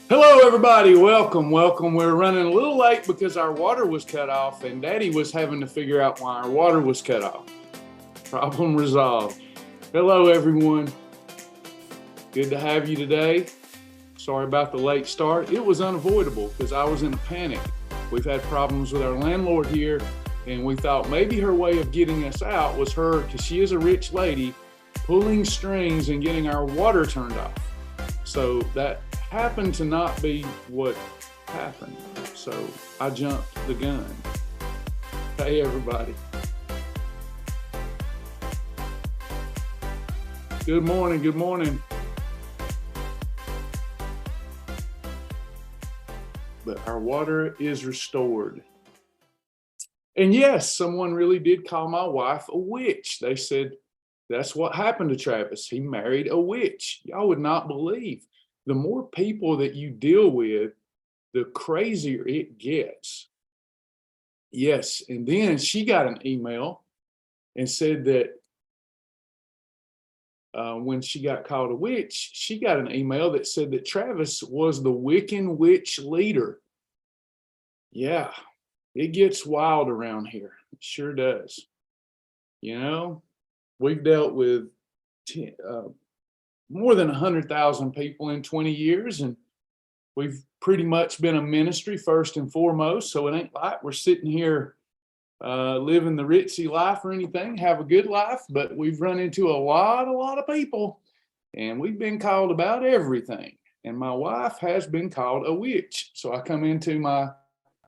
Hello, everybody. Welcome. We're running a little late because our water was cut off, and Daddy was having to figure out why our water was cut off. Problem resolved. Hello, everyone. Good to have you today. Sorry about the late start. It was unavoidable because I was in a panic. We've had problems with our landlord here, and we thought maybe her way of getting us out was her, because she is a rich lady, pulling strings and getting our water turned off. So that happened to not be what happened. So I jumped the gun. Hey, everybody. Good morning. Good morning. But our water is restored. And yes, someone really did call my wife a witch. They said, that's what happened to Travis. He married a witch. Y'all would not believe. The more people that you deal with, the crazier it gets. Yes, and then she got an email and said that when she got called a witch, she got an email that said that Travis was the Wiccan witch leader. Yeah, it gets wild around here. It sure does. You know, we've dealt with more than 100,000 people in 20 years, and we've pretty much been a ministry first and foremost. So it ain't like we're sitting here living the ritzy life or anything, have a good life, but we've run into a lot of people, and we've been called about everything. And my wife has been called a witch. So I come into my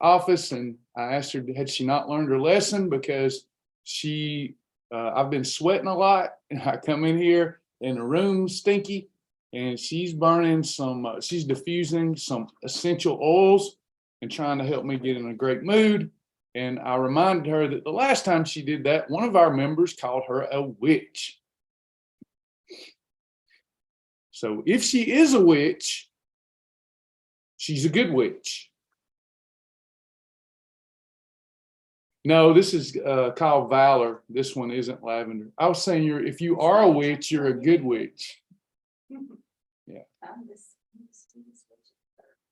office and I asked her, had she not learned her lesson? Because I've been sweating a lot, and I come in here and the room's stinky, and she's burning she's diffusing some essential oils and trying to help me get in a great mood. And I reminded her that the last time she did that, one of our members called her a witch. So if she is a witch, she's a good witch. No, this is called Valor. This one isn't lavender. I was saying if you are a witch, you're a good witch. Yeah.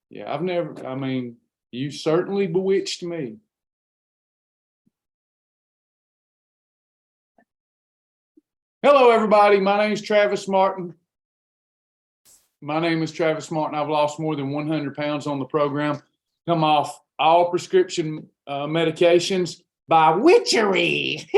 Yeah, you certainly bewitched me. Hello, everybody. My name is Travis Martin. I've lost more than 100 pounds on the program. Come off all prescription medications by witchery.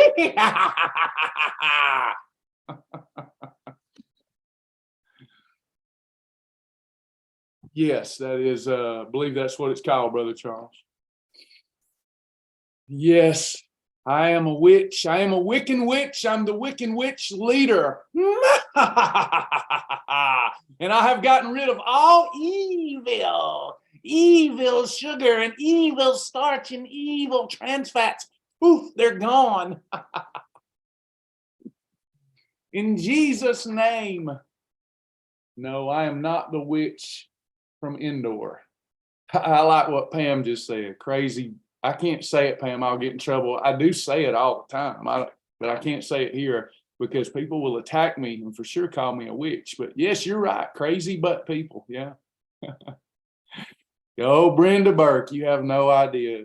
Yes, that is, I believe that's what it's called, Brother Charles. Yes, I am a witch. I am a Wiccan witch. I'm the Wiccan witch leader. And I have gotten rid of all evil sugar and evil starch and evil trans fats. Poof, they're gone. In Jesus' name. No, I am not the witch from Endor. I like what Pam just said. Crazy. I can't say it, Pam. I'll get in trouble. I do say it all the time, but I can't say it here because people will attack me and for sure call me a witch. But yes, you're right. Crazy butt people. Yeah. Oh, Brenda Burke, you have no idea.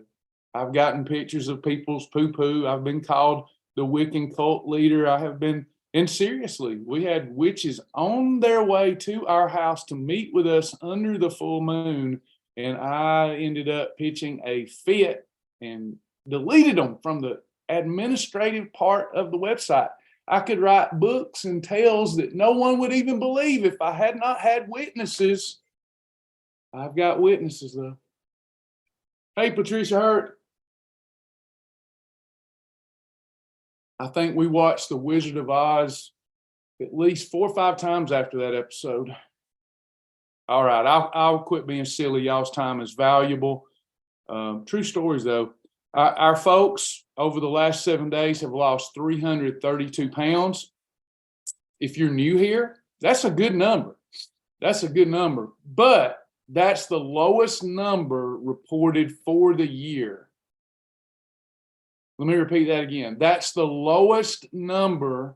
I've gotten pictures of people's poo-poo. I've been called the Wiccan cult leader. I have been, and seriously, we had witches on their way to our house to meet with us under the full moon. And I ended up pitching a fit and deleted them from the administrative part of the website. I could write books and tales that no one would even believe if I had not had witnesses. I've got witnesses, though. Hey, Patricia Hurt. I think we watched The Wizard of Oz at least 4 or 5 times after that episode. All right, I'll quit being silly. Y'all's time is valuable. True stories, though. Our folks over the last 7 days have lost 332 pounds. If you're new here, that's a good number. But that's the lowest number reported for the year. Let me repeat that again. That's the lowest number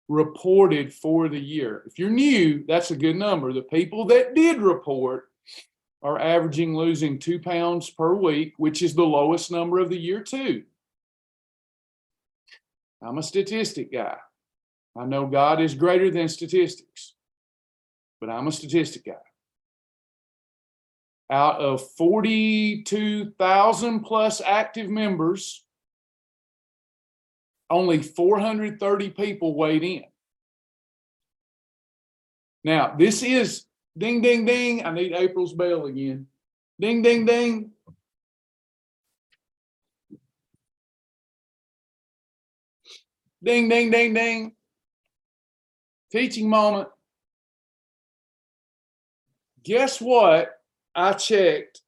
reported for the year. If you're new, that's a good number. The people that did report are averaging losing 2 pounds per week, which is the lowest number of the year too. I'm a statistic guy. I know God is greater than statistics, but I'm a statistic guy. Out of 42,000 plus active members, only 430 people weighed in. Now, this is ding, ding, ding. I need April's bell again. Ding, ding, ding. Ding, ding, ding, ding. Teaching moment. Guess what? I checked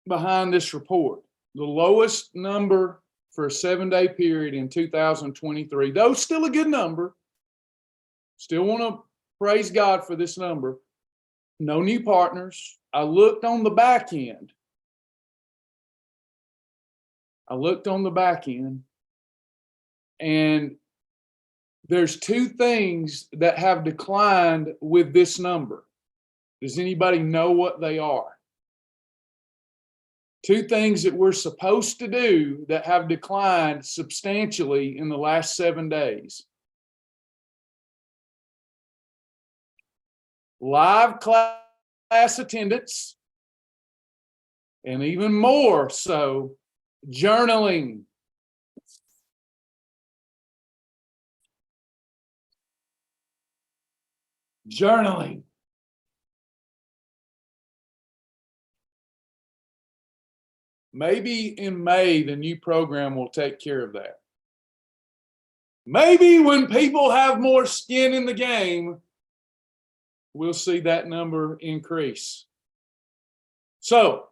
behind this report. The lowest number for a 7-day period in 2023, though still a good number. Still want to praise God for this number. No new partners. I looked on the back end. And there's two things that have declined with this number. Does anybody know what they are? Two things that we're supposed to do that have declined substantially in the last 7 days. Live class attendance, and even more so, journaling. Journaling. Maybe in May, the new program will take care of that. Maybe when people have more skin in the game, we'll see that number increase. So,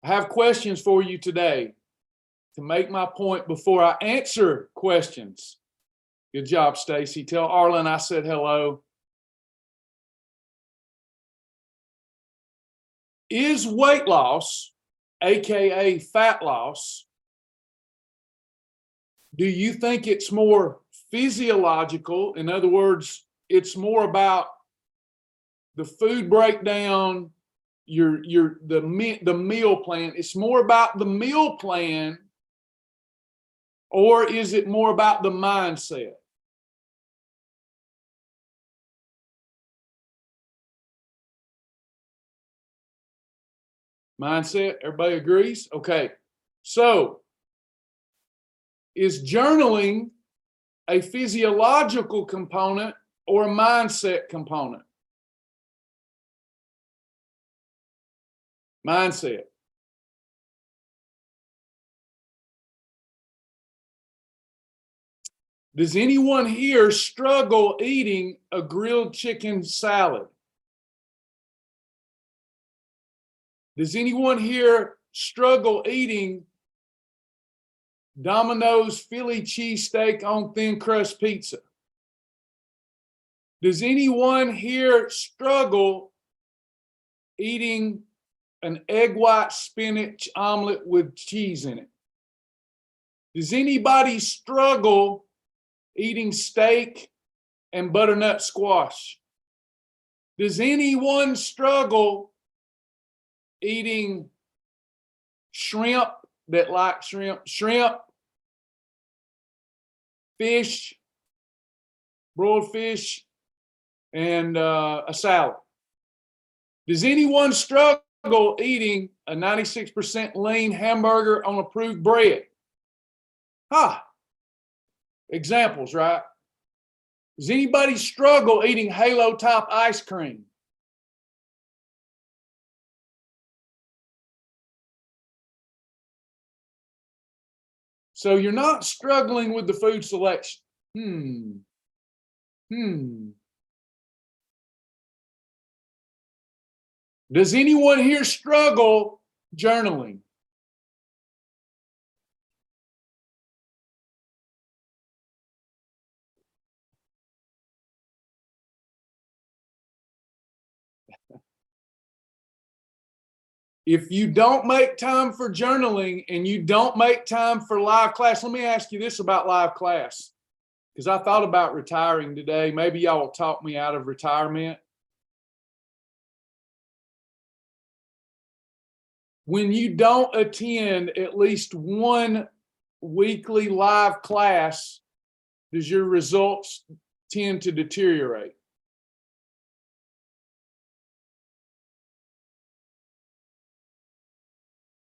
I have questions for you today to make my point before I answer questions. Good job, Stacy. Tell Arlen I said hello. Is weight loss, aka fat loss, do you think it's more physiological? In other words, it's more about the food breakdown, the meal plan. It's more about the meal plan, or is it more about the mindset? Mindset, everybody agrees? Okay, so is journaling a physiological component or a mindset component? Mindset. Does anyone here struggle eating a grilled chicken salad? Does anyone here struggle eating Domino's Philly cheesesteak on thin crust pizza? Does anyone here struggle eating an egg white spinach omelet with cheese in it? Does anybody struggle eating steak and butternut squash? Does anyone struggle eating shrimp that like shrimp, fish, broiled fish, and a salad? Does anyone struggle eating a 96% lean hamburger on approved bread? Examples, right? Does anybody struggle eating Halo top ice cream? So you're not struggling with the food selection. Does anyone here struggle journaling? If you don't make time for journaling and you don't make time for live class, let me ask you this about live class, because I thought about retiring today. Maybe y'all will talk me out of retirement. when you don't attend at least one weekly live class, does your results tend to deteriorate?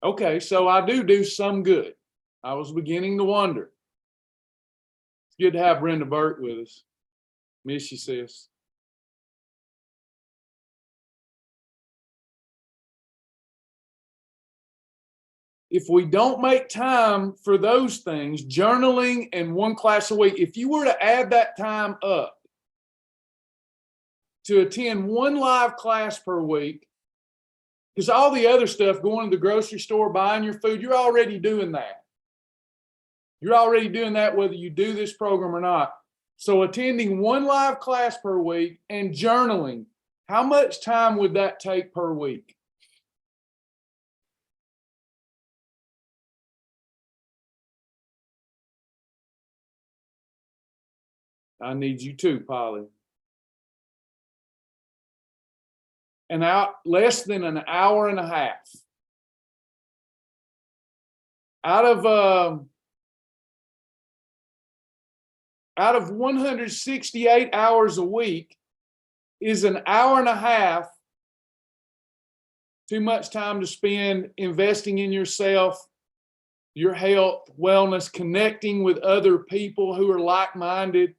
Okay, so I do some good. I was beginning to wonder. It's good to have Brenda Burt with us. Miss you, sis. If we don't make time for those things, journaling and one class a week, if you were to add that time up to attend one live class per week, because all the other stuff, going to the grocery store, buying your food, you're already doing that. You're already doing that whether you do this program or not. So attending one live class per week and journaling, how much time would that take per week? I need you too, Polly. Less than an hour and a half. Out of 168 hours a week, is an hour and a half too much time to spend investing in yourself, your health, wellness, connecting with other people who are like-minded?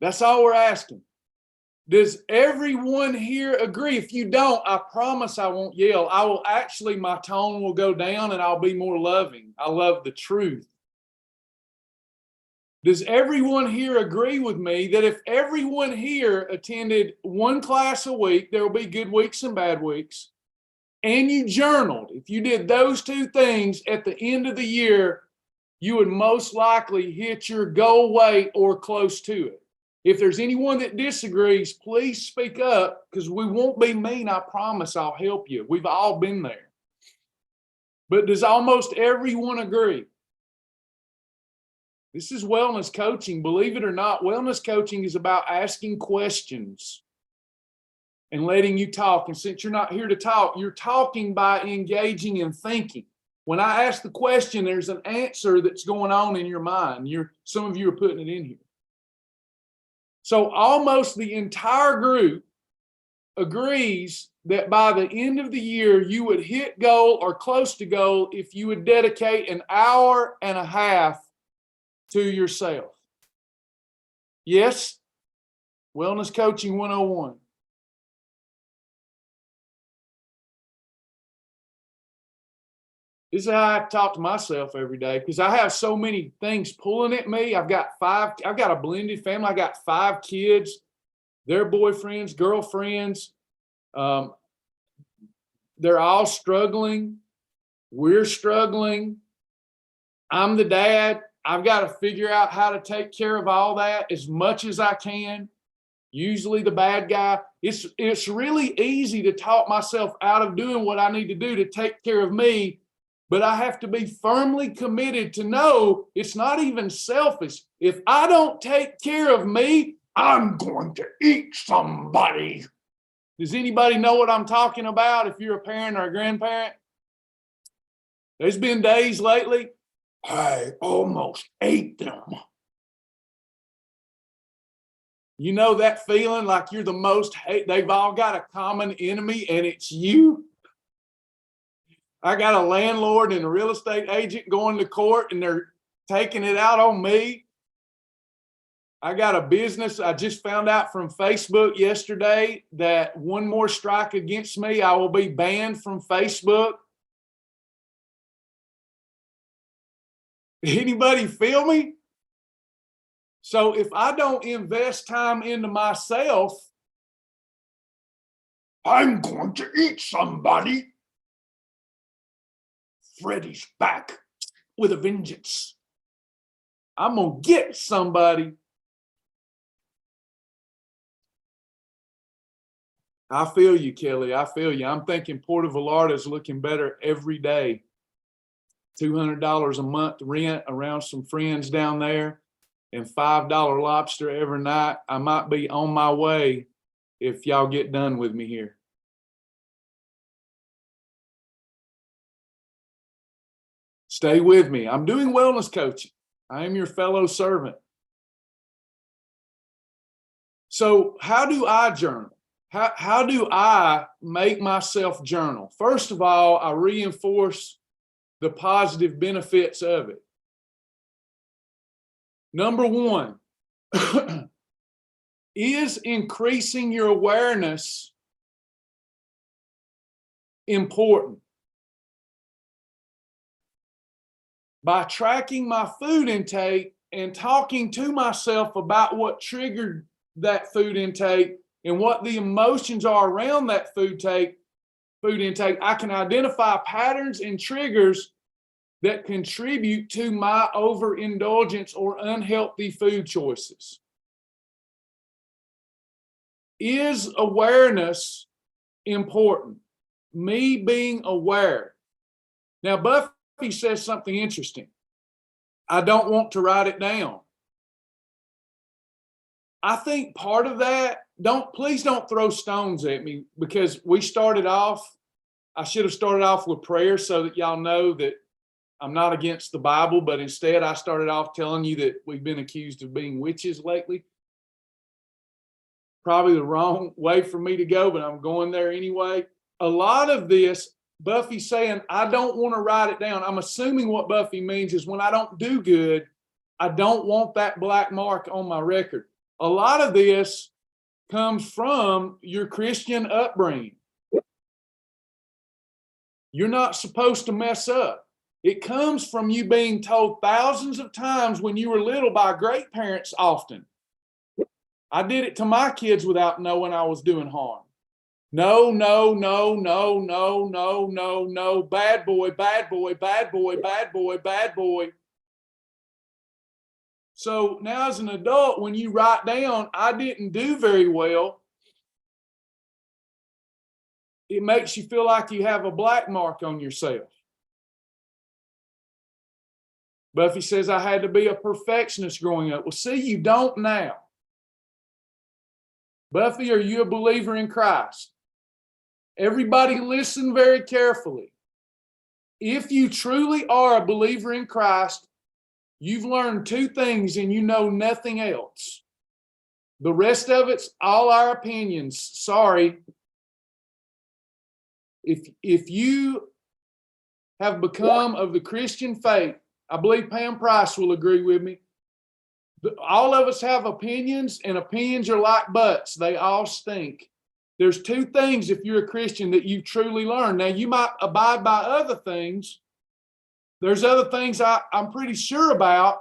That's all we're asking. Does everyone here agree? If you don't, I promise I won't yell. I will actually, my tone will go down and I'll be more loving. I love the truth. Does everyone here agree with me that if everyone here attended one class a week, there will be good weeks and bad weeks, and you journaled, if you did those two things at the end of the year, you would most likely hit your goal weight or close to it? If there's anyone that disagrees, please speak up, because we won't be mean. I promise I'll help you. We've all been there. But does almost everyone agree? This is wellness coaching. Believe it or not, wellness coaching is about asking questions and letting you talk. And since you're not here to talk, you're talking by engaging and thinking. When I ask the question, there's an answer that's going on in your mind. Some of you are putting it in here. So almost the entire group agrees that by the end of the year, you would hit goal or close to goal if you would dedicate an hour and a half to yourself. Yes? Wellness Coaching 101. This is how I talk to myself every day, because I have so many things pulling at me. I've got a blended family. I got 5 kids, their boyfriends, girlfriends. They're all struggling. We're struggling. I'm the dad. I've got to figure out how to take care of all that as much as I can. Usually the bad guy. It's really easy to talk myself out of doing what I need to do to take care of me. But I have to be firmly committed to know it's not even selfish. If I don't take care of me, I'm going to eat somebody. Does anybody know what I'm talking about if you're a parent or a grandparent? There's been days lately, I almost ate them. You know that feeling like you're the most hate? They've all got a common enemy and it's you. I got a landlord and a real estate agent going to court and they're taking it out on me. I got a business. I just found out from Facebook yesterday that one more strike against me, I will be banned from Facebook. Anybody feel me? So if I don't invest time into myself, I'm going to eat somebody. Freddy's back with a vengeance. I'm going to get somebody. I feel you, Kelly. I feel you. I'm thinking Puerto Vallarta is looking better every day. $200 a month rent around some friends down there, and $5 lobster every night, I might be on my way if y'all get done with me here. Stay with me. I'm doing wellness coaching. I am your fellow servant. So how do I journal? How do I make myself journal? First of all, I reinforce the positive benefits of it. Number one, is increasing your awareness important? By tracking my food intake and talking to myself about what triggered that food intake and what the emotions are around that food intake, I can identify patterns and triggers that contribute to my overindulgence or unhealthy food choices. Is awareness important? Me being aware. Now, Buffy says something interesting. I don't want to write it down. I think part of that, please don't throw stones at me, because I should have started off with prayer so that y'all know that I'm not against the Bible, but instead I started off telling you that we've been accused of being witches lately. Probably the wrong way for me to go, but I'm going there anyway. A lot of this, Buffy's saying, I don't want to write it down. I'm assuming what Buffy means is when I don't do good, I don't want that black mark on my record. A lot of this comes from your Christian upbringing. You're not supposed to mess up. It comes from you being told thousands of times when you were little by great parents often. I did it to my kids without knowing I was doing harm. No, no, no, no, no, no, no, no. Bad boy, bad boy, bad boy, bad boy, bad boy. So now as an adult, when you write down, I didn't do very well, it makes you feel like you have a black mark on yourself. Buffy says, I had to be a perfectionist growing up. Well, see, you don't now. Buffy, are you a believer in Christ? Everybody listen very carefully. If you truly are a believer in Christ, you've learned two things and you know nothing else. The rest of it's all our opinions. Sorry. If you have become of the Christian faith, I believe Pam Price will agree with me. All of us have opinions, and opinions are like butts. They all stink. There's two things, if you're a Christian, that you truly learn. Now, you might abide by other things. There's other things I'm pretty sure about,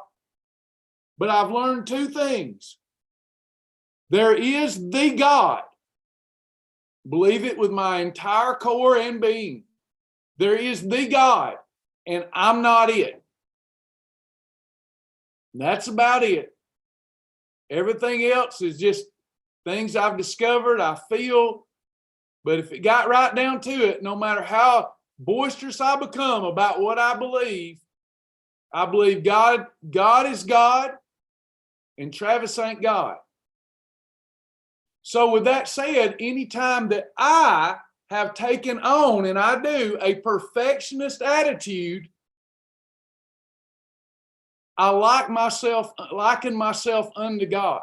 but I've learned two things. There is the God. Believe it with my entire core and being. There is the God, and I'm not it. That's about it. Everything else is just things I've discovered, I feel. But if it got right down to it, no matter how boisterous I become about what I believe God is God, and Travis ain't God. So with that said, anytime that I have taken on, and I do, a perfectionist attitude, I liken myself unto God.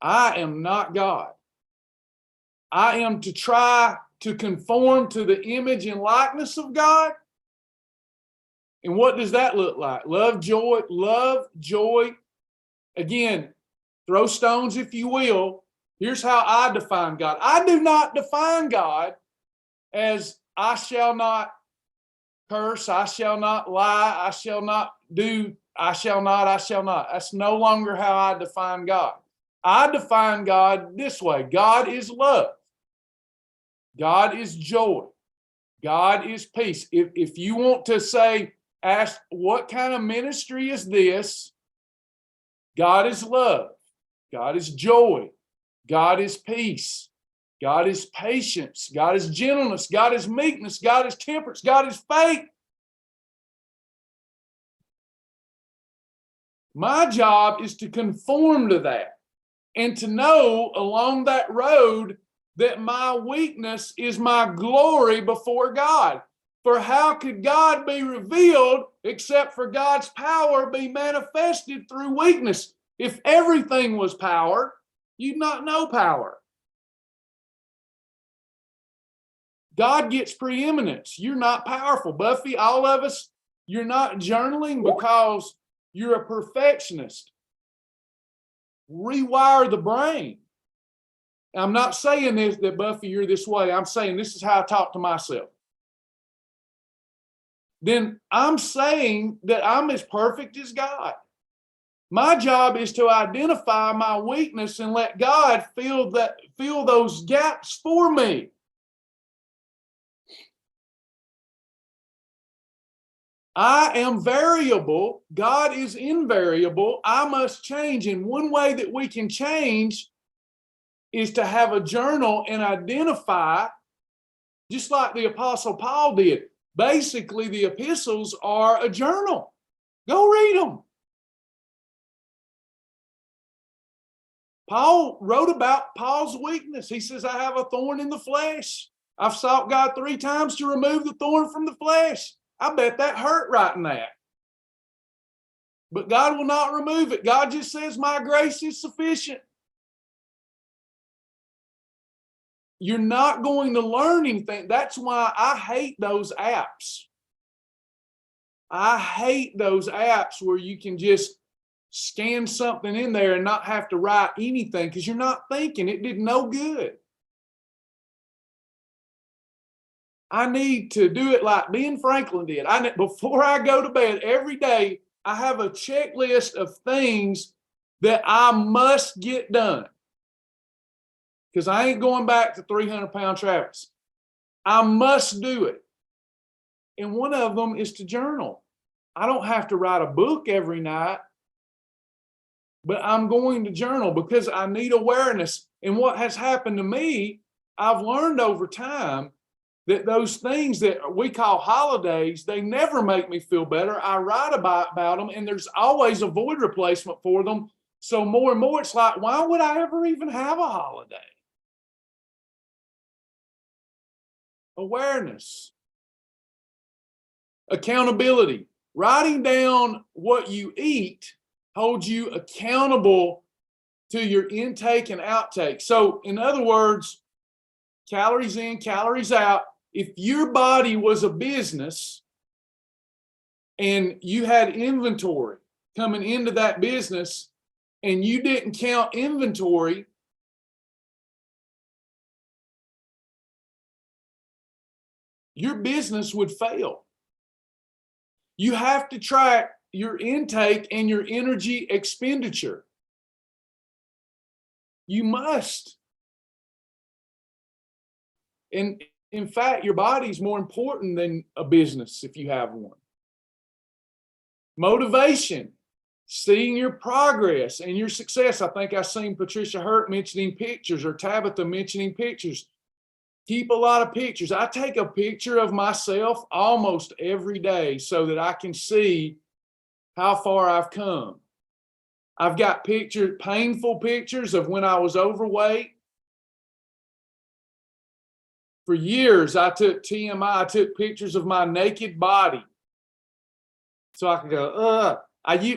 I am not God. I am to try to conform to the image and likeness of God. And what does that look like? Love, joy. Again, throw stones if you will. Here's how I define God. I do not define God as I shall not curse, I shall not lie, I shall not do, I shall not. That's no longer how I define God. I define God this way. God is love. God is joy. God is peace. If you want to ask what kind of ministry is this? God is love. God is joy. God is peace. God is patience. God is gentleness. God is meekness. God is temperance. God is faith. My job is to conform to that and to know along that road that my weakness is my glory before God. For how could God be revealed except for God's power be manifested through weakness? If everything was power, you'd not know power. God gets preeminence. You're not powerful. Buffy, all of us, you're not journaling because you're a perfectionist. Rewire the brain. I'm not saying this, that Buffy, you're this way. I'm saying this is how I talk to myself. Then I'm saying that I'm as perfect as God. My job is to identify my weakness and let God fill those gaps for me. I am variable. God is invariable. I must change. And one way that we can change is to have a journal and identify, just like the Apostle Paul did. Basically, the epistles are a journal. Go read them. Paul wrote about Paul's weakness. He says, I have a thorn in the flesh. I've sought God 3 times to remove the thorn from the flesh. I bet that hurt writing that. But God will not remove it. God just says, my grace is sufficient. You're not going to learn anything. That's why I hate those apps. I hate those apps where you can just scan something in there and not have to write anything because you're not thinking. It did no good. I need to do it like Ben Franklin did. Before I go to bed every day, I have a checklist of things that I must get done. Because I ain't going back to 300-pound Travis. I must do it. And one of them is to journal. I don't have to write a book every night, but I'm going to journal because I need awareness. And what has happened to me, I've learned over time that those things that we call holidays, they never make me feel better. I write about them, and there's always a void replacement for them. So more and more, it's like, why would I ever even have a holiday? Awareness. Accountability. Writing down what you eat holds you accountable to your intake and outtake. So, in other words, calories in, calories out. If your body was a business and you had inventory coming into that business and you didn't count inventory, your business would fail. You have to track your intake and your energy expenditure. You must. And in fact, your body's more important than a business if you have one. Motivation, seeing your progress and your success. I think I've seen Patricia Hurt mentioning pictures or Tabitha mentioning pictures. Keep a lot of pictures. I take a picture of myself almost every day so that I can see how far I've come. I've got painful pictures of when I was overweight. For years, I took TMI. I took pictures of my naked body so I could go,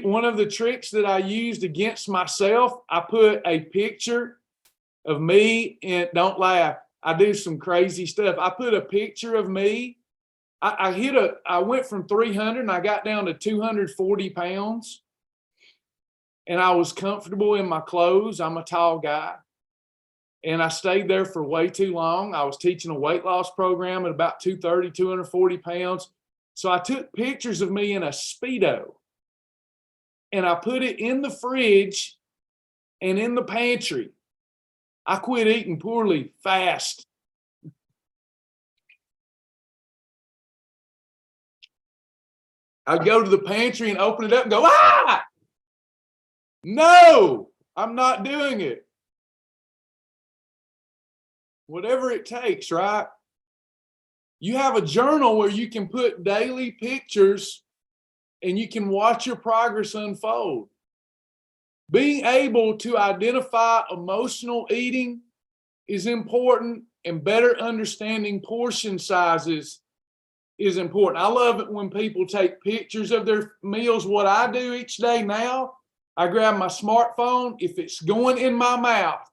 one of the tricks that I used against myself, I put a picture of me, and don't laugh, I do some crazy stuff. I put a picture of me. I went from 300 and I got down to 240 pounds, and I was comfortable in my clothes. I'm a tall guy. And I stayed there for way too long. I was teaching a weight loss program at about 230, 240 pounds. So I took pictures of me in a Speedo and I put it in the fridge and in the pantry. I quit eating poorly fast. I'd go to the pantry and open it up and go, no, I'm not doing it. whatever it takes, right? You have a journal where you can put daily pictures and you can watch your progress unfold. Being able to identify emotional eating is important, and better understanding portion sizes is important. I love it when people take pictures of their meals. What I do each day now, I grab my smartphone. If it's going in my mouth,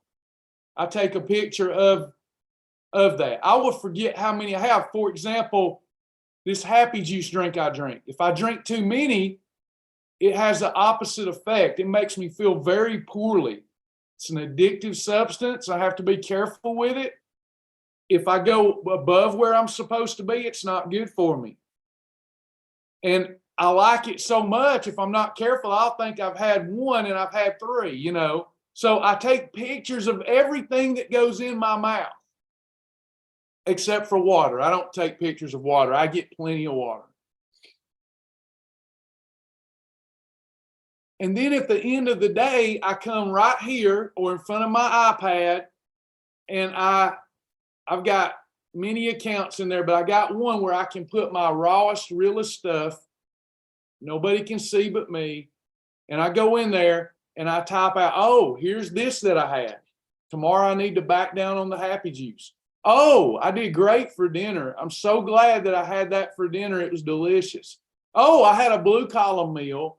I take a picture of that. I will forget how many I have. For example, this happy juice drink I drink. If I drink too many, it has the opposite effect. It makes me feel very poorly. It's an addictive substance. I have to be careful with it. If I go above where I'm supposed to be, it's not good for me. And I like it so much, if I'm not careful, I'll think I've had one and I've had three, you know. So I take pictures of everything that goes in my mouth, except for water. I don't take pictures of water. I get plenty of water. And then at the end of the day, I come right here or in front of my iPad, and I've got many accounts in there, but I got one where I can put my rawest, realest stuff. Nobody can see but me. And I go in there and I type out, oh, here's this that I had. Tomorrow I need to back down on the happy juice. Oh, I did great for dinner. I'm so glad that I had that for dinner. It was delicious. Oh, I had a blue column meal.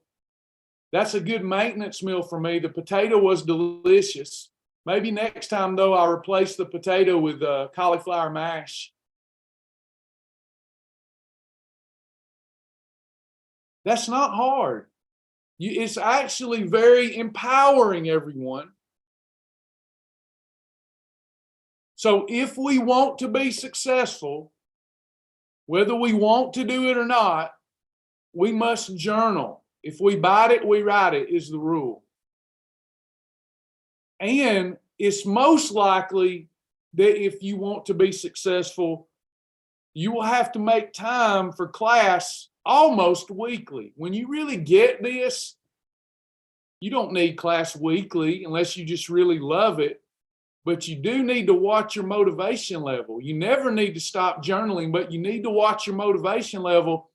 That's a good maintenance meal for me. The potato was delicious. Maybe next time, though, I'll replace the potato with cauliflower mash. That's not hard. It's actually very empowering, everyone. So if we want to be successful, whether we want to do it or not, we must journal. If we bite it, we write it is the rule. And it's most likely that if you want to be successful, you will have to make time for class almost weekly. When you really get this, you don't need class weekly unless you just really love it. But you do need to watch your motivation level. You never need to stop journaling, but you need to watch your motivation level.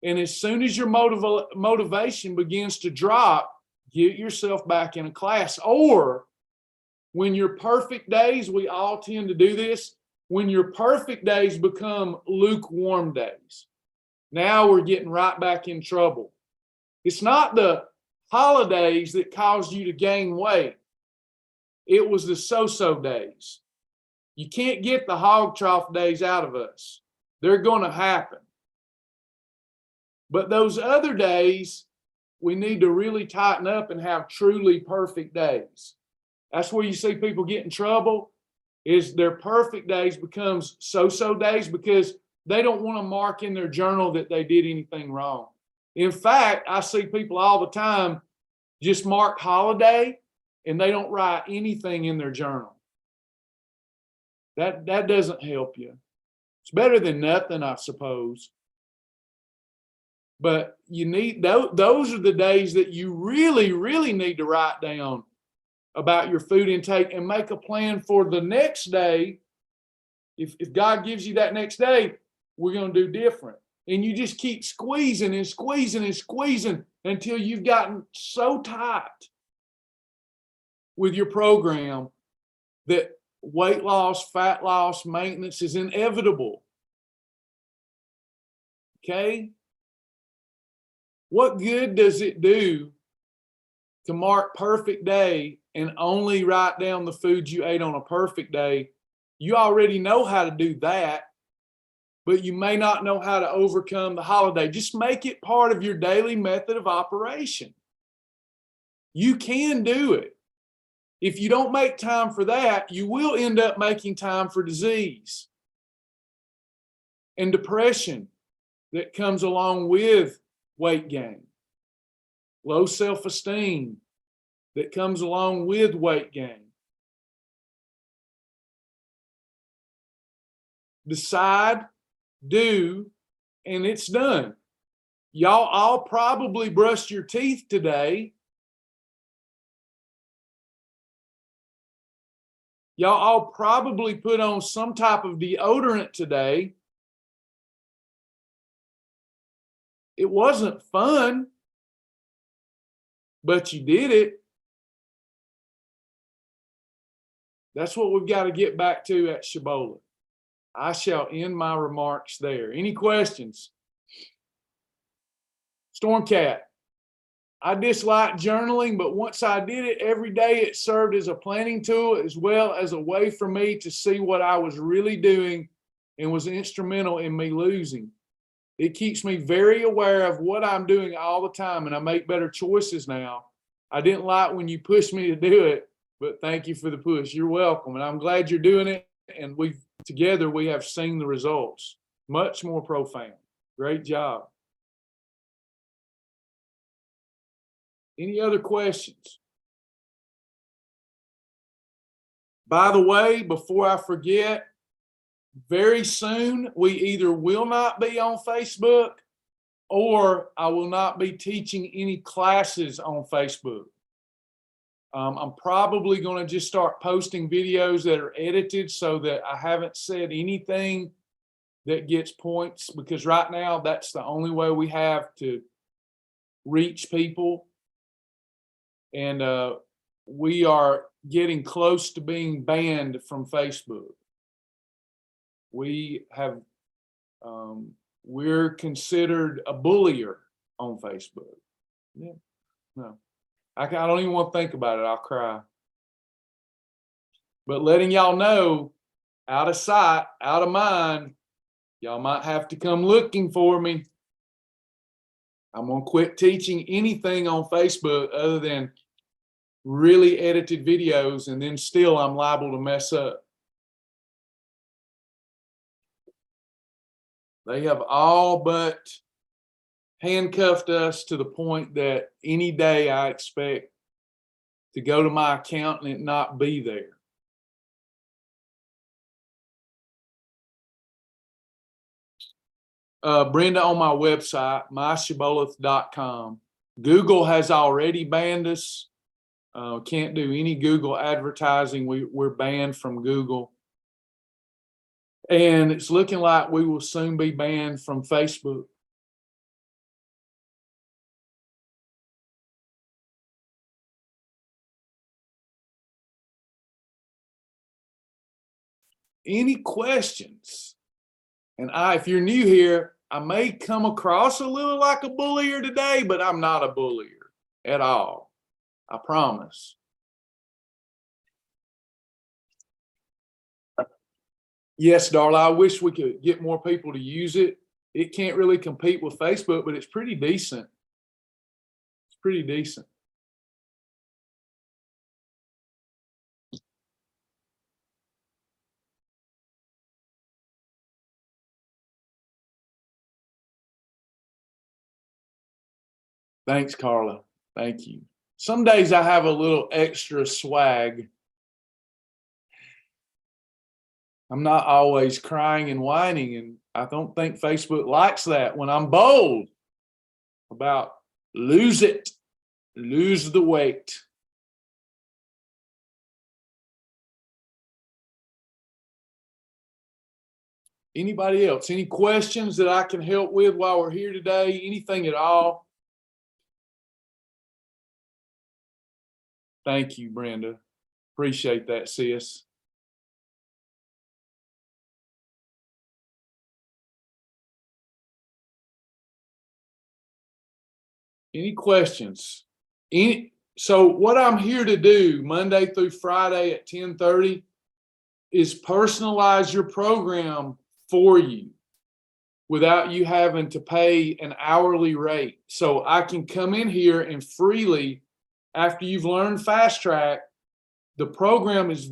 And as soon as your motivation begins to drop, get yourself back in a class. Or when your perfect days, we all tend to do this, when your perfect days become lukewarm days, now we're getting right back in trouble. It's not the holidays that caused you to gain weight. It was the so-so days. You can't get the hog trough days out of us. They're going to happen. But those other days, we need to really tighten up and have truly perfect days. That's where you see people get in trouble, is their perfect days becomes so-so days because they don't want to mark in their journal that they did anything wrong. In fact, I see people all the time just mark holiday and they don't write anything in their journal. That doesn't help you. It's better than nothing, I suppose. But you need those are the days that you really, really need to write down about your food intake and make a plan for the next day. If God gives you that next day, we're going to do different. And you just keep squeezing and squeezing and squeezing until you've gotten so tight with your program that weight loss, fat loss, maintenance is inevitable. Okay? What good does it do to mark perfect day and only write down the foods you ate on a perfect day? You already know how to do that, but you may not know how to overcome the holiday. Just make it part of your daily method of operation. You can do it. If you don't make time for that, you will end up making time for disease and depression that comes along with weight gain, low self-esteem that comes along with weight gain. Decide, do, and it's done. Y'all all probably brushed your teeth today. Y'all all probably put on some type of deodorant today. It wasn't fun, but you did it. That's what we've got to get back to at Shibboleth. I shall end my remarks there. Any questions? Stormcat. I dislike journaling, but once I did it every day, it served as a planning tool as well as a way for me to see what I was really doing and was instrumental in me losing. It keeps me very aware of what I'm doing all the time, and I make better choices now. I didn't like when you pushed me to do it, but thank you for the push. You're welcome, and I'm glad you're doing it, and together we have seen the results. Much more profound. Great job. Any other questions? By the way, before I forget, very soon we either will not be on Facebook or I will not be teaching any classes on Facebook. I'm probably going to just start posting videos that are edited so that I haven't said anything that gets points, because right now that's the only way we have to reach people. And we are getting close to being banned from Facebook. We have, we're considered a bullier on Facebook. Yeah, no, I don't even want to think about it. I'll cry. But letting y'all know, out of sight, out of mind, y'all might have to come looking for me. I'm going to quit teaching anything on Facebook other than really edited videos, and then still I'm liable to mess up. They have all but handcuffed us to the point that any day I expect to go to my account and it not be there. Brenda, on my website, myshibboleth.com. Google has already banned us. Can't do any Google advertising. We're banned from Google. And it's looking like we will soon be banned from Facebook. Any questions? And if you're new here, I may come across a little like a bullier today, but I'm not a bullier at all. I promise. Yes, Darla, I wish we could get more people to use it. It can't really compete with Facebook, but it's pretty decent. It's pretty decent. Thanks, Carla. Thank you. Some days I have a little extra swag. I'm not always crying and whining, and I don't think Facebook likes that when I'm bold about lose it, lose the weight. Anybody else? Any questions that I can help with while we're here today? Anything at all? Thank you, Brenda. Appreciate that, sis. Any questions? So what I'm here to do Monday through Friday at 10:30 is personalize your program for you without you having to pay an hourly rate. So I can come in here and freely, after you've learned Fast Track, the program is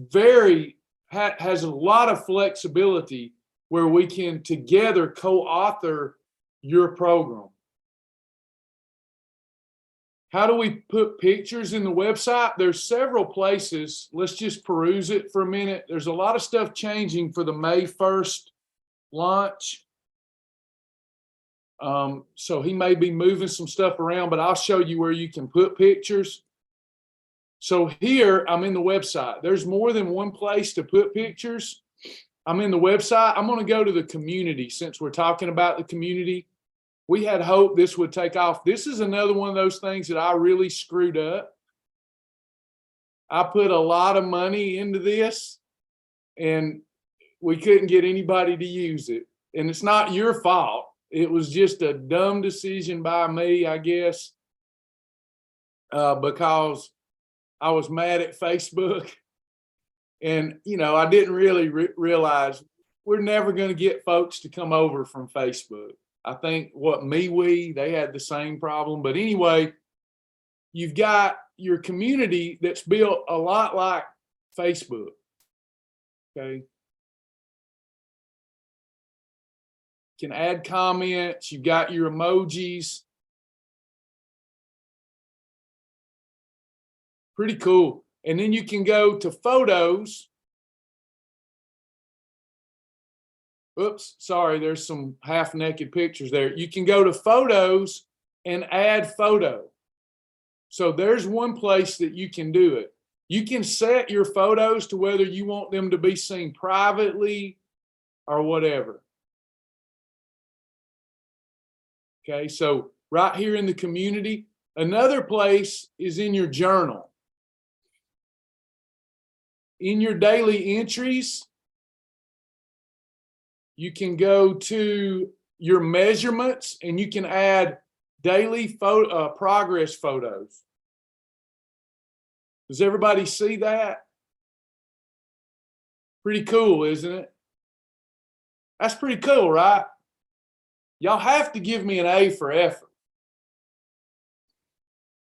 has a lot of flexibility where we can together co-author your program. How do we put pictures in the website? There's several places. Let's just peruse it for a minute. There's a lot of stuff changing for the May 1st launch. So he may be moving some stuff around, but I'll show you where you can put pictures. So here I'm in the website. There's more than one place to put pictures. I'm in the website. I'm going to go to the community since we're talking about the community. We had hope this would take off. This is another one of those things that I really screwed up. I put a lot of money into this and we couldn't get anybody to use it. And it's not your fault. It was just a dumb decision by me, I guess, because I was mad at Facebook. And, you know, I didn't really realize we're never going to get folks to come over from Facebook. I think they had the same problem. But anyway, you've got your community that's built a lot like Facebook. Okay. You can add comments. You've got your emojis. Pretty cool. And then you can go to photos. Oops, sorry, there's some half naked pictures there. You can go to photos and add photo. So there's one place that you can do it. You can set your photos to whether you want them to be seen privately or whatever. Okay, so right here in the community, another place is in your journal. In your daily entries, you can go to your measurements and you can add daily progress photos. Does everybody see that? Pretty cool, isn't it? That's pretty cool, right? Y'all have to give me an A for effort.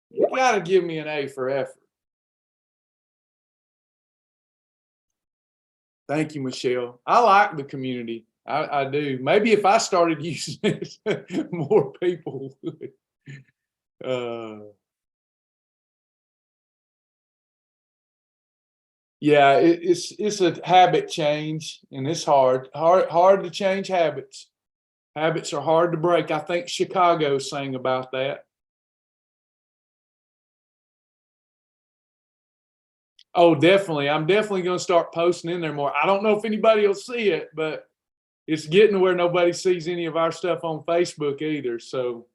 You got to give me an A for effort. Thank you, Michelle. I like the community. I do. Maybe if I started using it, more people would. Yeah, it's a habit change, and it's hard to change habits. Habits are hard to break. I think Chicago sang about that. Oh, definitely. I'm definitely going to start posting in there more. I don't know if anybody will see it, but it's getting to where nobody sees any of our stuff on Facebook either. So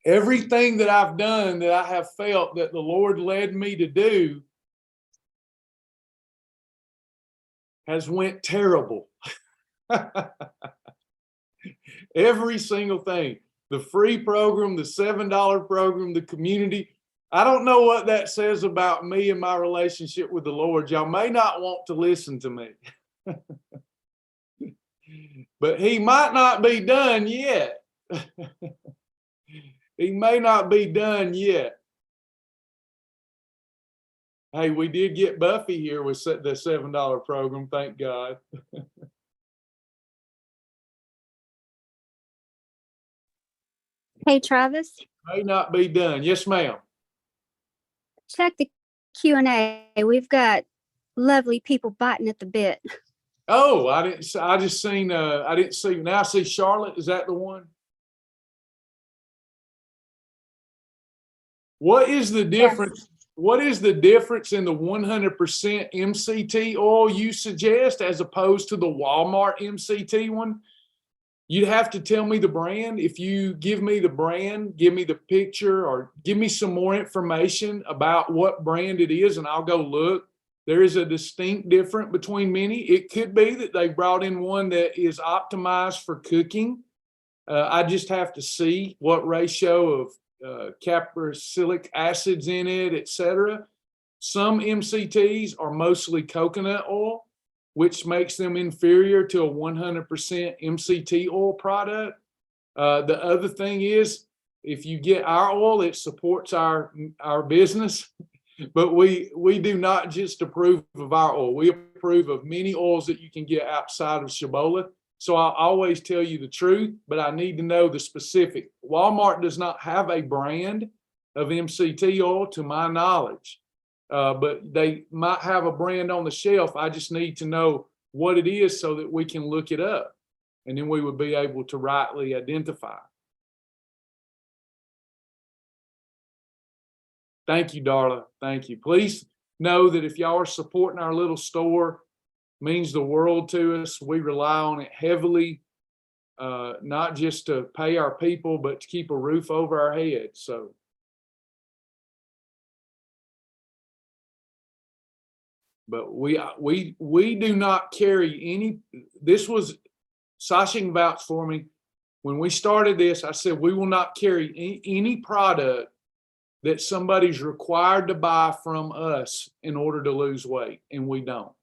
everything that I've done that I have felt that the Lord led me to do has went terrible. Every single thing. The free program, the $7 program, the community. I don't know what that says about me and my relationship with the Lord. Y'all may not want to listen to me. But he might not be done yet. He may not be done yet. Hey, we did get Buffy here with the $7 program, thank God. Hey, Travis. May not be done. Yes, ma'am. Check the Q&A. We've got lovely people biting at the bit. Oh, I didn't see. I didn't see. Now I see Charlotte. Is that the one? What is the difference? Yes. What is the difference in the 100% MCT oil you suggest as opposed to the Walmart MCT one? You'd have to tell me the brand. If you give me the brand, give me the picture, or give me some more information about what brand it is, and I'll go look. There is a distinct difference between many. It could be that they brought in one that is optimized for cooking. I just have to see what ratio of caprylic acids in it, etc. Some MCTs are mostly coconut oil, which makes them inferior to a 100% MCT oil product. The other thing is, if you get our oil, it supports our business. But we do not just approve of our oil. We approve of many oils that you can get outside of Shibboleth. So I always tell you the truth, but I need to know the specific. Walmart does not have a brand of MCT oil to my knowledge, but they might have a brand on the shelf. I just need to know what it is so that we can look it up, and then we would be able to rightly identify. Thank you, Darla. Thank you. Please know that if y'all are supporting our little store, it means the world to us. We rely on it heavily, not just to pay our people, but to keep a roof over our heads. So, but we do not carry any. This was Sasha can vouch for me. When we started this, I said we will not carry any product that somebody's required to buy from us in order to lose weight, and we don't.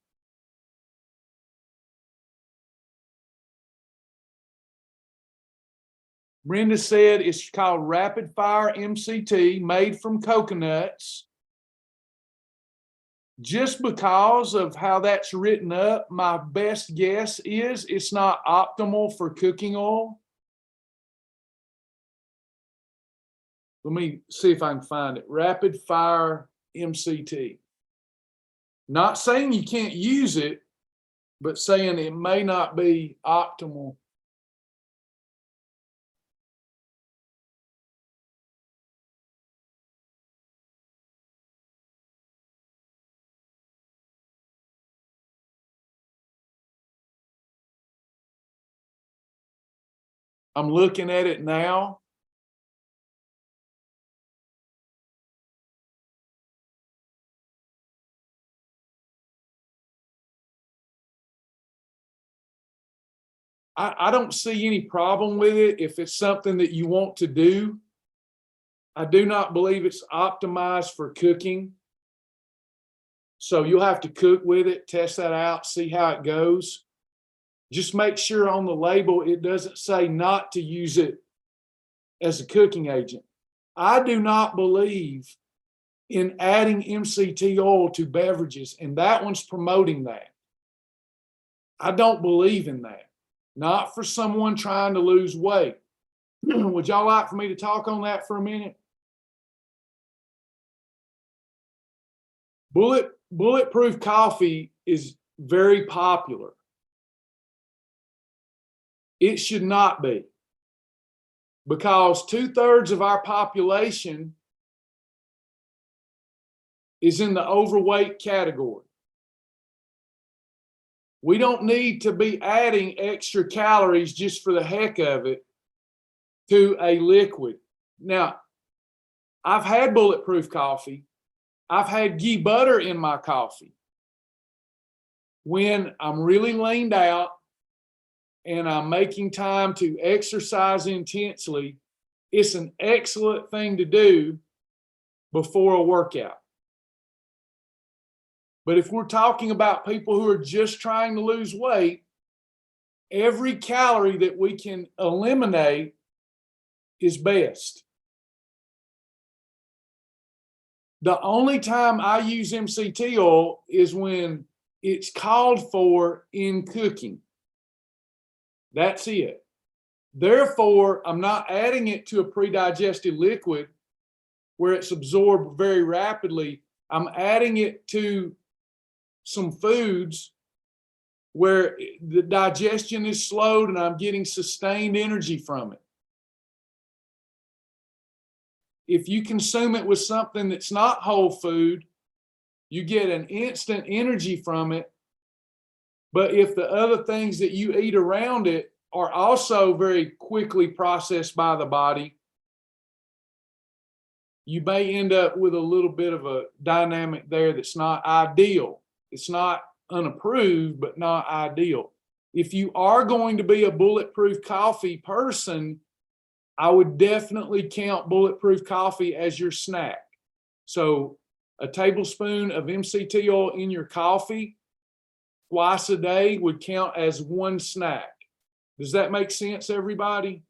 Brenda said it's called Rapid Fire MCT, made from coconuts. Just because of how that's written up, my best guess is it's not optimal for cooking oil. Let me see if I can find it. Rapid Fire MCT. Not saying you can't use it, but saying it may not be optimal. I'm looking at it now. I don't see any problem with it if it's something that you want to do. I do not believe it's optimized for cooking. So you'll have to cook with it, test that out, see how it goes. Just make sure on the label it doesn't say not to use it as a cooking agent. I do not believe in adding MCT oil to beverages, and that one's promoting that. I don't believe in that. Not for someone trying to lose weight. Would y'all like for me to talk on that for a minute? Bulletproof coffee is very popular. It should not be, because 2/3 of our population is in the overweight category. We don't need to be adding extra calories just for the heck of it to a liquid. Now, I've had bulletproof coffee. I've had ghee butter in my coffee. When I'm really leaned out and I'm making time to exercise intensely, it's an excellent thing to do before a workout. But if we're talking about people who are just trying to lose weight, every calorie that we can eliminate is best. The only time I use MCT oil is when it's called for in cooking. That's it. Therefore, I'm not adding it to a pre-digested liquid where it's absorbed very rapidly. I'm adding it to some foods where the digestion is slowed and I'm getting sustained energy from it. If you consume it with something that's not whole food, you get an instant energy from it. But if the other things that you eat around it are also very quickly processed by the body, you may end up with a little bit of a dynamic there that's not ideal. It's not unapproved, but not ideal. If you are going to be a bulletproof coffee person, I would definitely count bulletproof coffee as your snack. So a tablespoon of MCT oil in your coffee twice a day would count as one snack. Does that make sense, everybody?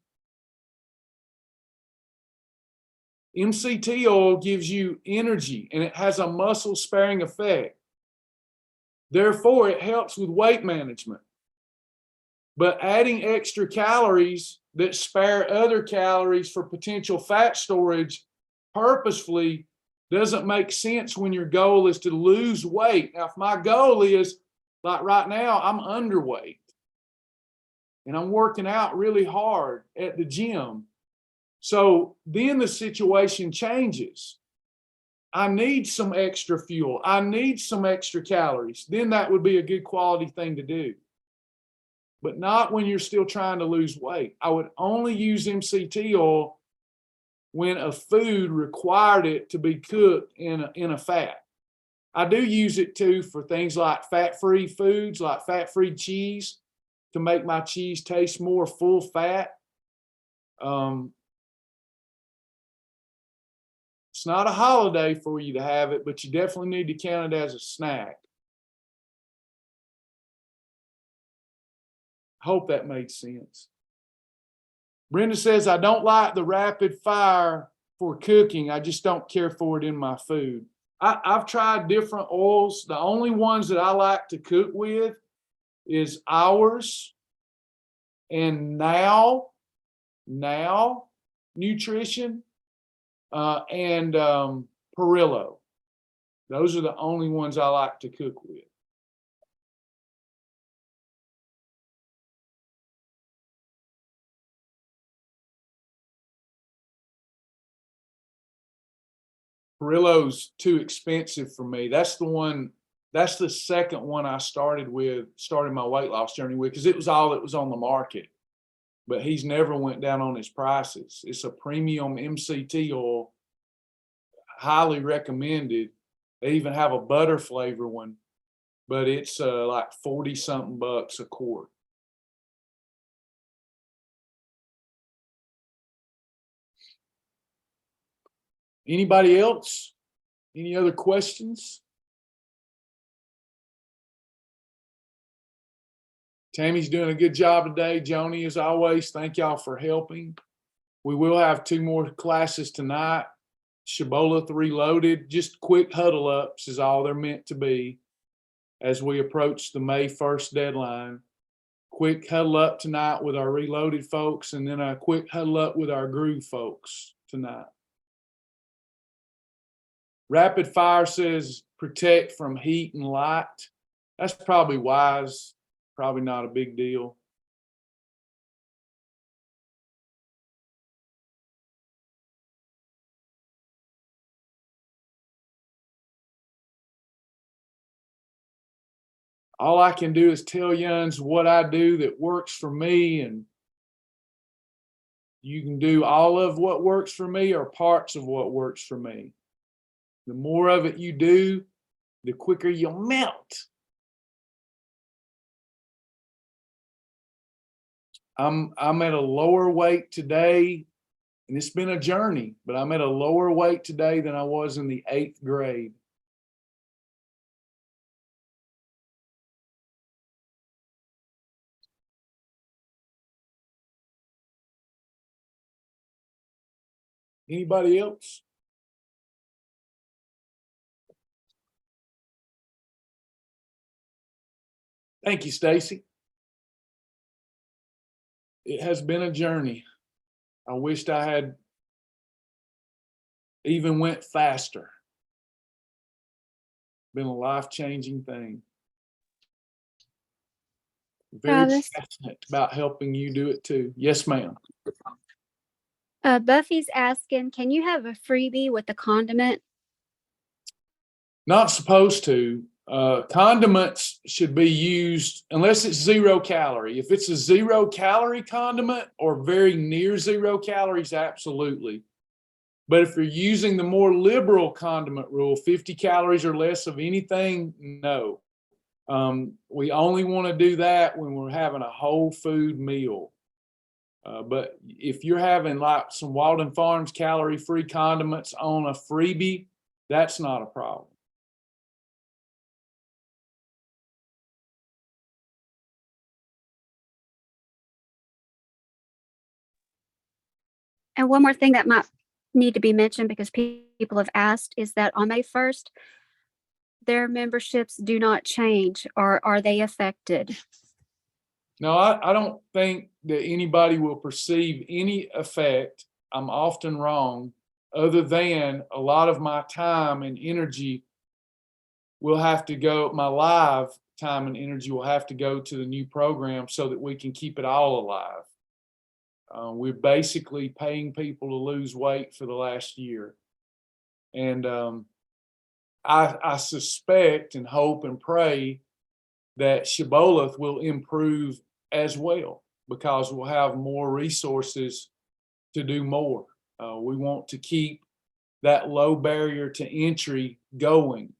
MCT oil gives you energy and it has a muscle sparing effect. Therefore, it helps with weight management. But adding extra calories that spare other calories for potential fat storage purposefully doesn't make sense when your goal is to lose weight. Now, if my goal is, Like right now, I'm underweight and I'm working out really hard at the gym. So then the situation changes. I need some extra fuel. I need some extra calories. Then that would be a good quality thing to do. But not when you're still trying to lose weight. I would only use MCT oil when a food required it to be cooked in a fat. I do use it too for things like fat-free foods, like fat-free cheese, to make my cheese taste more full fat. It's not a holiday for you to have it, but you definitely need to count it as a snack. Hope that made sense. Brenda says, I don't like the rapid fire for cooking. I just don't care for it in my food. I've tried different oils. The only ones that I like to cook with is Ours and Now Nutrition and Perillo. Those are the only ones I like to cook with. Perillo's too expensive for me. That's the second one I started my weight loss journey with, because it was all that was on the market. But he's never went down on his prices. It's a premium MCT oil, highly recommended. They even have a butter flavor one, but it's like 40 something bucks a quart. Anybody else? Any other questions? Tammy's doing a good job today. Joni, as always, thank y'all for helping. We will have 2 more classes tonight. Shibboleth Reloaded, just quick huddle ups is all they're meant to be as we approach the May 1st deadline. Quick huddle up tonight with our Reloaded folks, and then a quick huddle up with our Groove folks tonight. Rapid Fire says protect from heat and light. That's probably wise, probably not a big deal. All I can do is tell yuns what I do that works for me, and you can do all of what works for me or parts of what works for me. The more of it you do, the quicker you'll melt. I'm at a lower weight today, and it's been a journey, but I'm at a lower weight today than I was in the 8th grade. Anybody else? Thank you, Stacy. It has been a journey. I wished I had even went faster. Been a life-changing thing. Very passionate about helping you do it too. Yes, ma'am. Buffy's asking, can you have a freebie with a condiment? Not supposed to. Condiments should be used unless it's 0 calorie. If it's a 0 calorie condiment or very near 0 calories, absolutely. But if you're using the more liberal condiment rule, 50 calories or less of anything, no. We only want to do that when we're having a whole food meal. But if you're having like some Walden Farms calorie-free condiments on a freebie, that's not a problem. And one more thing that might need to be mentioned, because people have asked, is that on May 1st, their memberships do not change, or are they affected? No, I don't think that anybody will perceive any effect. I'm often wrong, other than a lot of my time and energy will have to go, my live time and energy will have to go to the new program so that we can keep it all alive. We're basically paying people to lose weight for the last year. And I suspect and hope and pray that Shibboleth will improve as well, because we'll have more resources to do more. We want to keep that low barrier to entry going.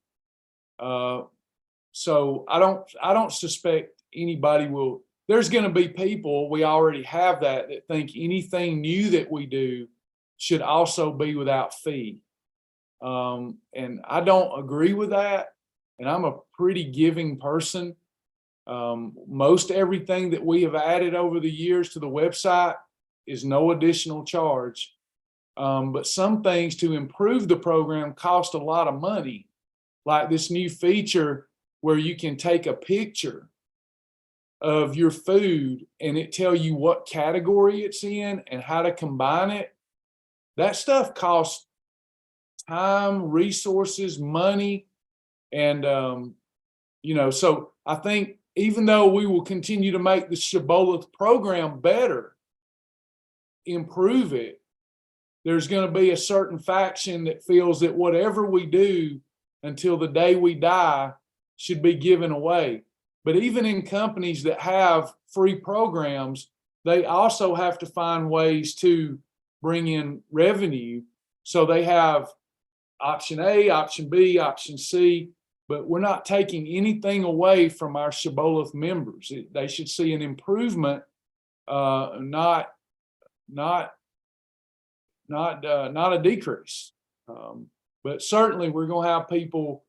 So I don't suspect anybody will. There's going to be people, we already have that think anything new that we do should also be without fee. And I don't agree with that. And I'm a pretty giving person. Most everything that we have added over the years to the website is no additional charge. But some things to improve the program cost a lot of money, like this new feature where you can take a picture of your food and it tell you what category it's in and how to combine it. That stuff costs time, resources, money. And, so I think even though we will continue to make the Shibboleth program better, improve it, there's going to be a certain faction that feels that whatever we do until the day we die should be given away. But even in companies that have free programs, they also have to find ways to bring in revenue. So they have option A, option B, option C, but we're not taking anything away from our Shibboleth members. They should see an improvement, not a decrease. But certainly we're going to have people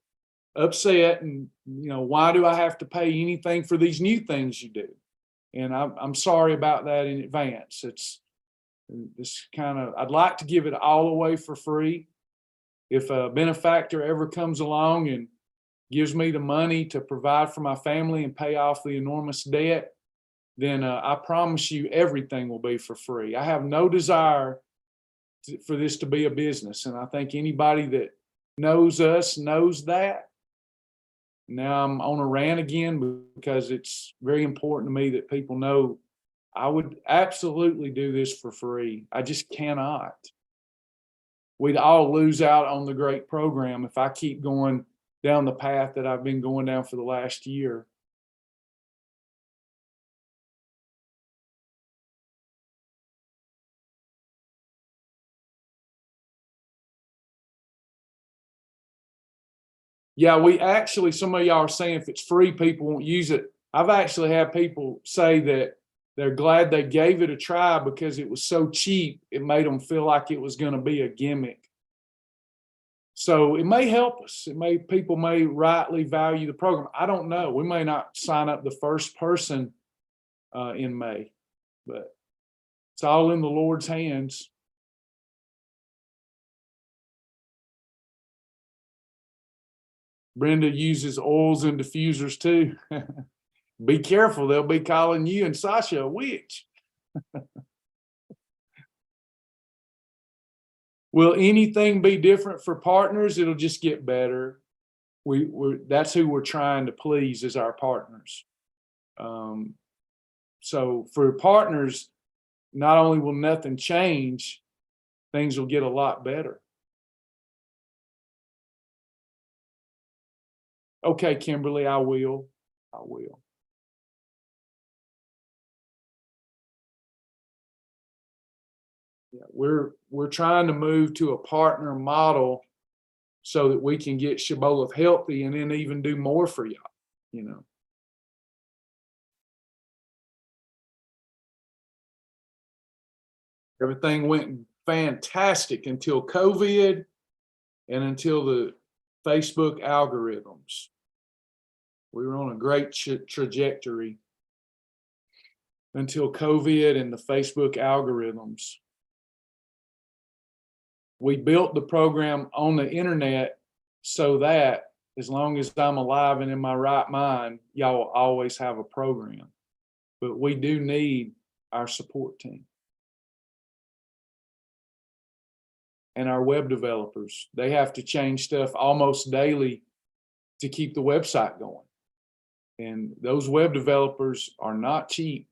upset and, why do I have to pay anything for these new things you do? And I'm sorry about that in advance. It's this I'd like to give it all away for free. If a benefactor ever comes along and gives me the money to provide for my family and pay off the enormous debt, then I promise you everything will be for free. I have no desire for this to be a business. And I think anybody that knows us knows that. Now I'm on a rant again because it's very important to me that people know I would absolutely do this for free. I just cannot. We'd all lose out on the great program if I keep going down the path that I've been going down for the last year. Yeah, we actually, some of y'all are saying if it's free, people won't use it. I've actually had people say that they're glad they gave it a try because it was so cheap, it made them feel like it was going to be a gimmick. So it may help us. People may rightly value the program. I don't know. We may not sign up the first person in May, but it's all in the Lord's hands. Brenda uses oils and diffusers too. Be careful, they'll be calling you and Sasha a witch. Will anything be different for partners? It'll just get better. That's who we're trying to please, is our partners. So for partners, not only will nothing change, things will get a lot better. Okay, Kimberly, I will. Yeah, we're trying to move to a partner model so that we can get Shibboleth healthy and then even do more for y'all, Everything went fantastic until COVID and until the Facebook algorithms. We were on a great trajectory until COVID and the Facebook algorithms. We built the program on the internet so that as long as I'm alive and in my right mind, y'all will always have a program. But we do need our support team. And our web developers, they have to change stuff almost daily to keep the website going. And those web developers are not cheap.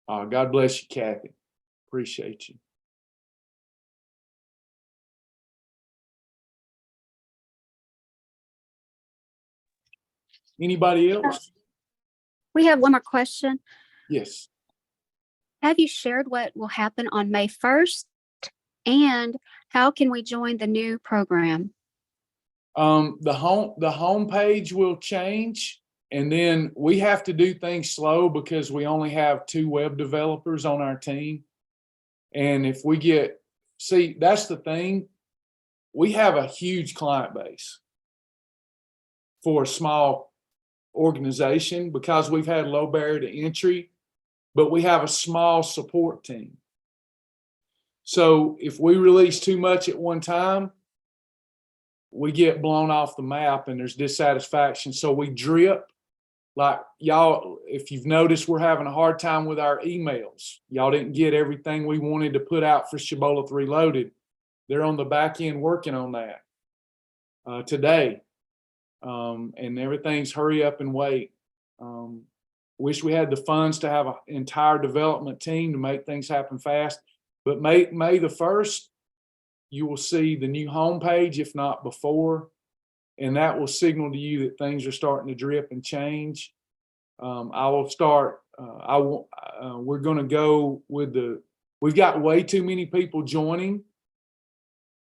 God bless you, Kathy. Appreciate you. Anybody else? We have one more question. Yes. Have you shared what will happen on May 1st? And how can we join the new program? The homepage will change, and then we have to do things slow because we only have 2 web developers on our team. And if we that's the thing, we have a huge client base for a small organization because we've had low barrier to entry, but we have a small support team. So if we release too much at one time, we get blown off the map and there's dissatisfaction. So we drip. Like y'all, if you've noticed, we're having a hard time with our emails. Y'all didn't get everything we wanted to put out for Shibboleth Reloaded. They're on the back end working on that today. And everything's hurry up and wait. Wish we had the funds to have an entire development team to make things happen fast. But May the 1st, you will see the new homepage, if not before, and that will signal to you that things are starting to drip and change. I will start. We're going to go with we've got way too many people joining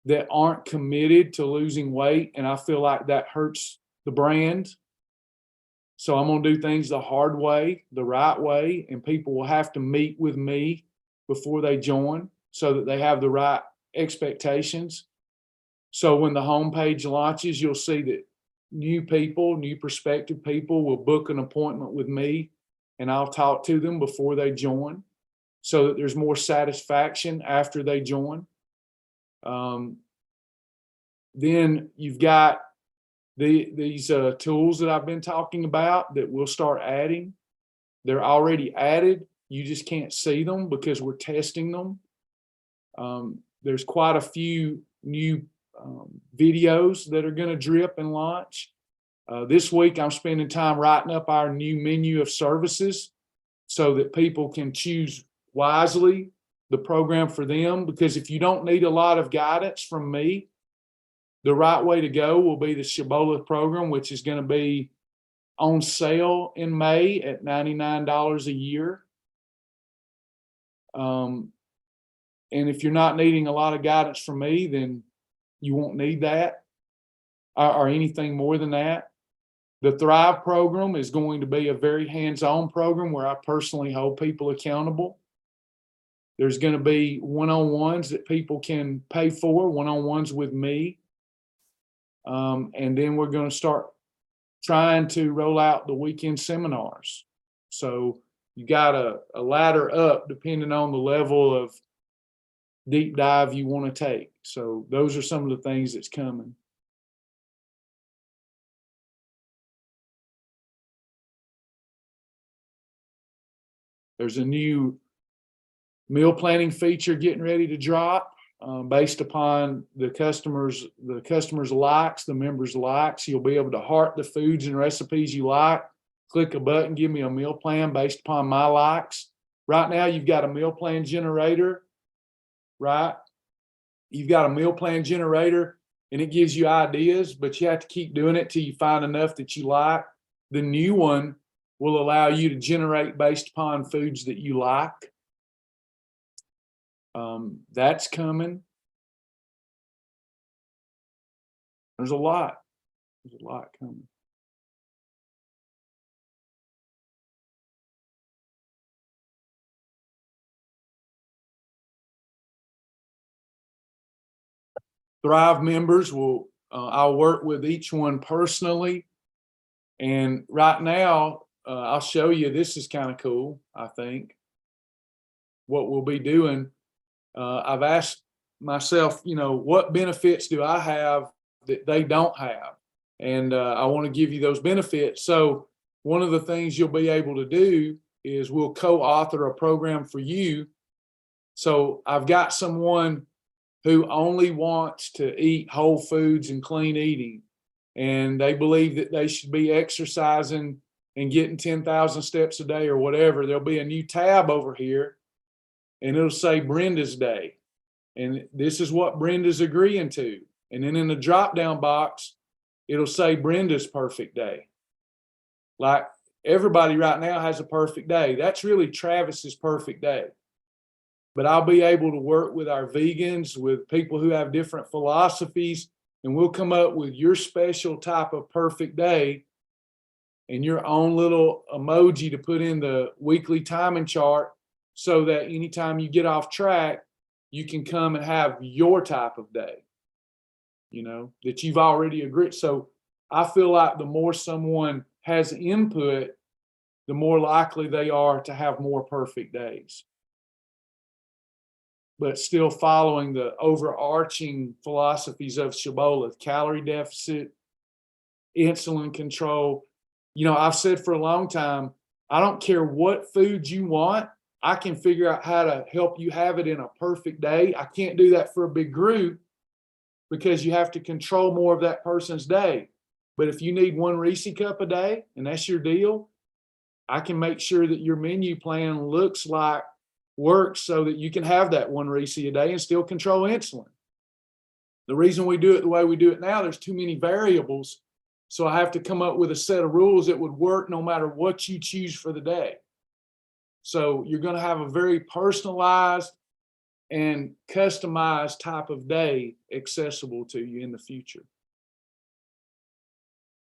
that aren't committed to losing weight, and I feel like that hurts the brand. So I'm going to do things the hard way, the right way, and people will have to meet with me before they join so that they have the right expectations. So when the homepage launches, you'll see that new people, new prospective people will book an appointment with me, and I'll talk to them before they join so that there's more satisfaction after they join. Then you've got these tools that I've been talking about that we'll start adding. They're already added. You just can't see them because we're testing them. There's quite a few new videos that are going to drip and launch. This week, I'm spending time writing up our new menu of services so that people can choose wisely the program for them. Because if you don't need a lot of guidance from me, the right way to go will be the Shibboleth program, which is going to be on sale in May at $99 a year. And if you're not needing a lot of guidance from me, then you won't need that or anything more than that. The Thrive program is going to be a very hands-on program where I personally hold people accountable. There's going to be one-on-ones that people can pay for, one-on-ones with me. And then we're going to start trying to roll out the weekend seminars. So you got a ladder up depending on the level of deep dive you want to take. So those are some of the things that's coming. There's a new meal planning feature getting ready to drop based upon the customers' likes, the members' likes. You'll be able to heart the foods and recipes you like, click a button, give me a meal plan based upon my likes. Right now, you've got a meal plan generator, right? You've got a meal plan generator and it gives you ideas, but you have to keep doing it till you find enough that you like. The new one will allow you to generate based upon foods that you like. That's coming. There's a lot coming. Thrive members I'll work with each one personally. And right now, I'll show you, this is kind of cool, I think, what we'll be doing. I've asked myself, what benefits do I have that they don't have? And I want to give you those benefits. So one of the things you'll be able to do is we'll co-author a program for you. So I've got someone who only wants to eat whole foods and clean eating. and they believe that they should be exercising and getting 10,000 steps a day or whatever, there'll be a new tab over here and it'll say Brenda's day. And this is what Brenda's agreeing to. And then in the drop down box, it'll say Brenda's perfect day. Like everybody right now has a perfect day. That's really Travis's perfect day. But I'll be able to work with our vegans, with people who have different philosophies, and we'll come up with your special type of perfect day and your own little emoji to put in the weekly timing chart so that anytime you get off track, you can come and have your type of day, you know, that you've already agreed. So I feel like the more someone has input, the more likely they are to have more perfect days. But still following the overarching philosophies of Shibboleth, calorie deficit, insulin control. You know, I've said for a long time, I don't care what food you want. I can figure out how to help you have it in a perfect day. I can't do that for a big group because you have to control more of that person's day. But if you need one Reese cup a day and that's your deal, I can make sure that your menu plan works so that you can have that one Reese a day and still control insulin. The reason we do it the way we do it now, there's too many variables. So I have to come up with a set of rules that would work no matter what you choose for the day. So you're going to have a very personalized and customized type of day accessible to you in the future.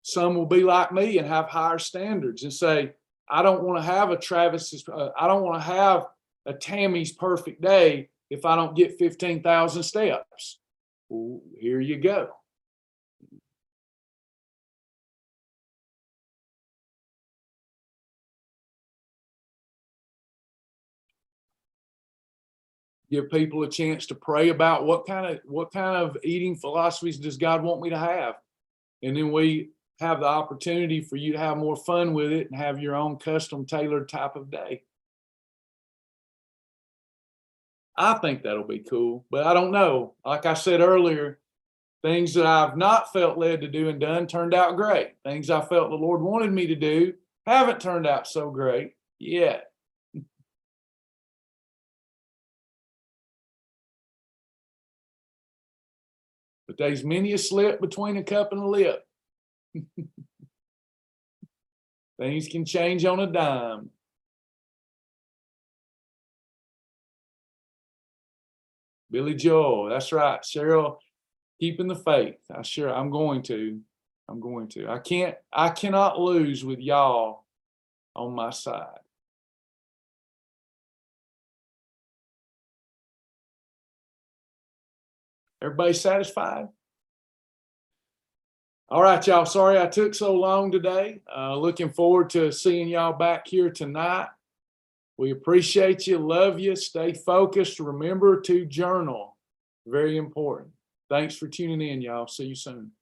Some will be like me and have higher standards and say, I don't want to have a I don't want to have a Tammy's perfect day if I don't get 15,000 steps. Well, here you go. Give people a chance to pray about what kind of eating philosophies does God want me to have? And then we have the opportunity for you to have more fun with it and have your own custom tailored type of day. I think that'll be cool, but I don't know. Like I said earlier, things that I've not felt led to do and done turned out great. Things I felt the Lord wanted me to do haven't turned out so great yet. But there's many a slip between a cup and a lip. Things can change on a dime. Billy Joel, that's right. Cheryl, keeping the faith. I'm going to. I cannot lose with y'all on my side. Everybody satisfied? All right, y'all. Sorry I took so long today. Looking forward to seeing y'all back here tonight. We appreciate you, love you, stay focused. Remember to journal. Very important. Thanks for tuning in, y'all. See you soon.